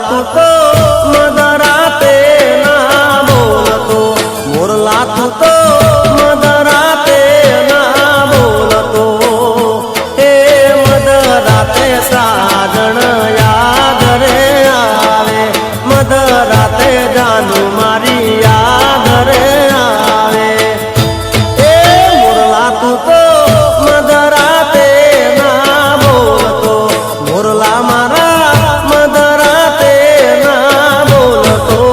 तू तो मदराते ना बोलतो, मोरला तू तो मदराते ना बोलतो। हे मदराते साजण याद रे आवे, मदराते जानू मारी याद रे आवे। हे मोरला तू तो मदराते ना बोलतो, मोरला मारा मदराते ना बोलतो।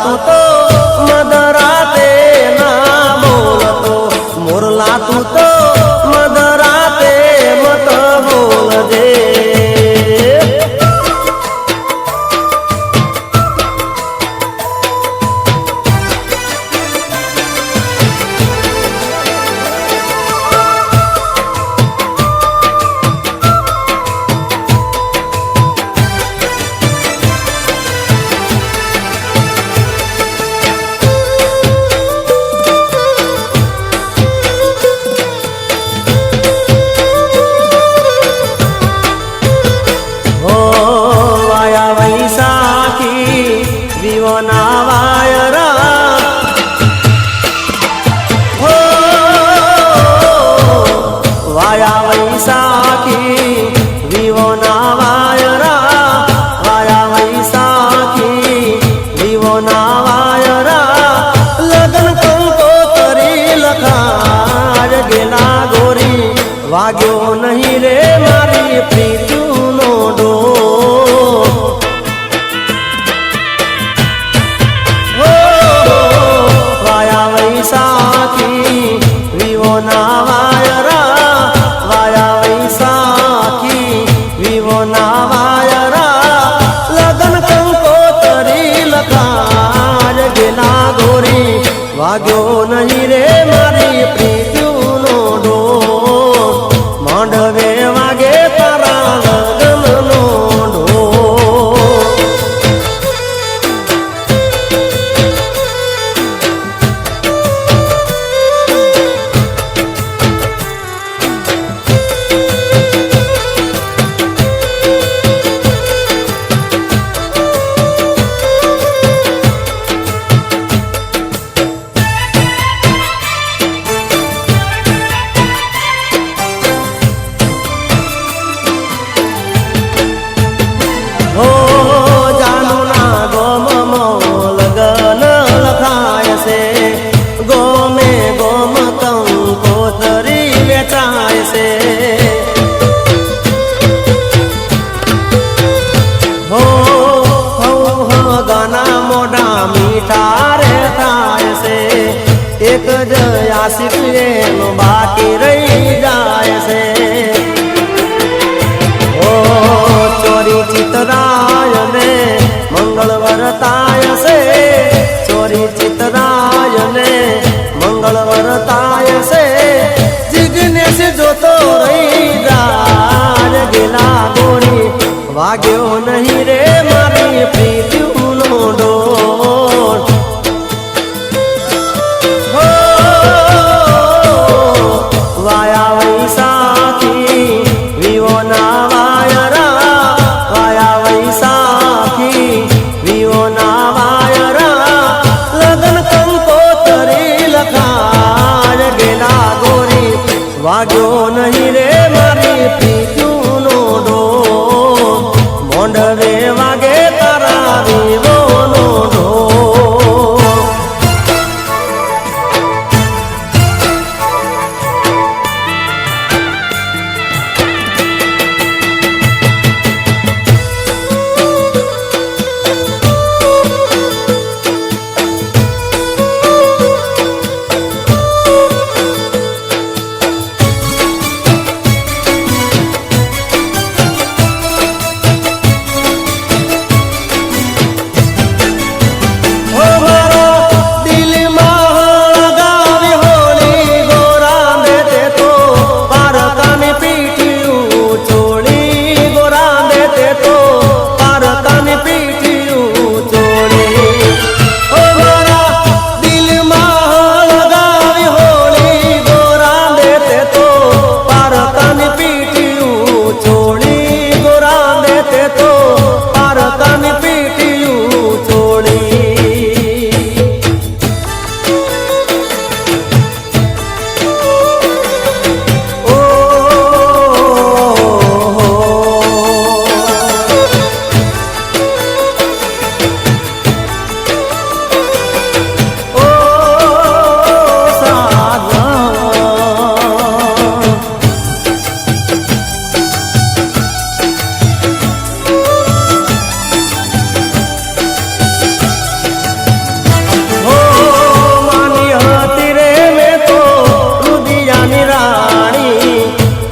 तू तो मदराते ना बोलतो, मोरला तू तो मदराते मत बोल दे। विवोना वायरा हो वाया वैसाखी विवोना वायरा, वाया वैसाखी विवोना वायरा। लगन कंकोतरी लखार गेला गोरी, वाग्यो नहीं रे मारी प्रीतुनो डोर। वैसाखी विवोना वायरा, वाया वैसाखी विवोना वायरा। लगन कंकोतरी लखार गेला गोरी, वाग्यो नहीं रे मारी प्रीतुनो डोर। मांडवे वागे तारा लगननो डोर। एक आशिक बाकी रही जाए से। ओ चोरी चितराय ने मंगल वरताय से, चोरी चितराय ने मंगल वरताय से। जिग्नेश વાગ્યો નહીં રે મારી પ્રીતિનો ઢોલ મોંઢવે વાગે તારા વિવોનો ઢોલ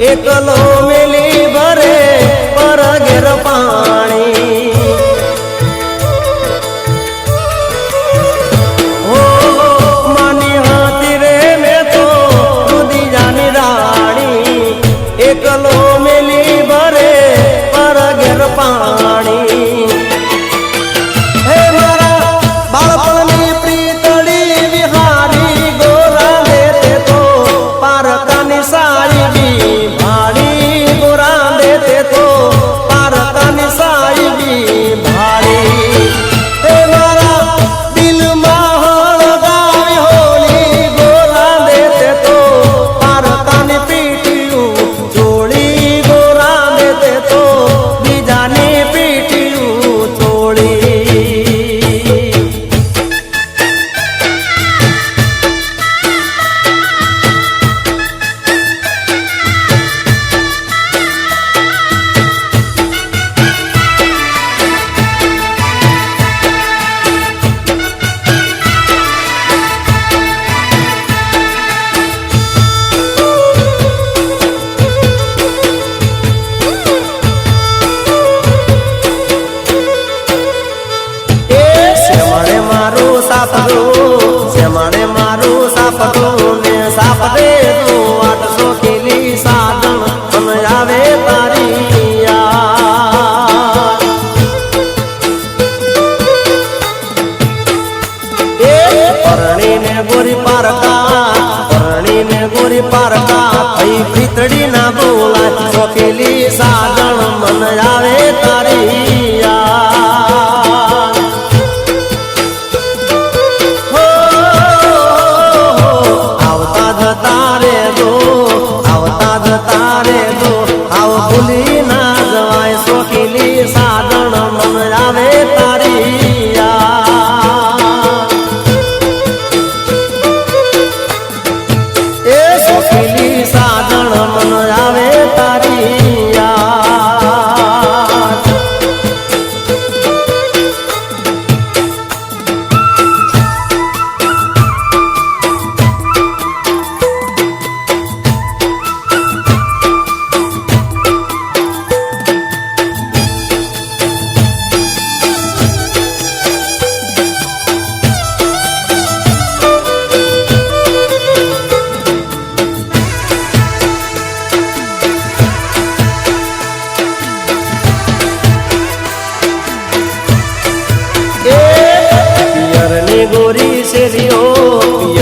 એકલો મેલી ભરે પર ઘેર પાણી હો માની હતી રે મેં તો રુદિયાની રાણી એકલો મેલી ભરે પર ઘેર પાણી હે મારા બાળપણની પ્રીતળી વિહારી ગોરા દેતે તો પારકાની સારી શ્યામાને મારું સાપડું ને સાપ દે તું 800 કિલી સાધન મન આવે તારી યાદ એ પરણીને ગોરી પારકા થઈ પ્રીતડી ના બોલાય 100 કિલી સાધન મન આવે તારી યાદ તારે દો આવ ભૂલી ના જવાય 100 કિલી સાધન મન આવે તારી યાદ એ 100 કિલી સાધન મન આવે તારી યાદ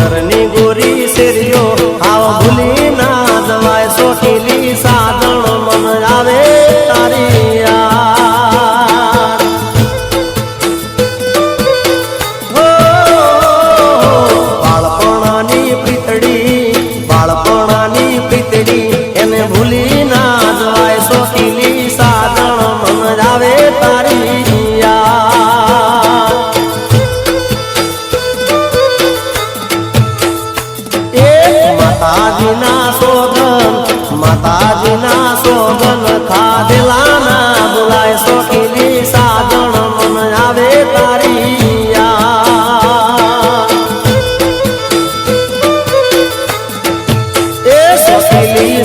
પિયરની ગોરી શેરીઓ આવ ભૂલી ના જવાય 100 કિલી સાધન મન આવે તારી યાદ હો બાળપણાની પ્રીતડી માતાજીના સોગન ખાધેલા ના બોલાય સોખીલી સાજણ મન આવે તારી યાદ. એ સોખીલી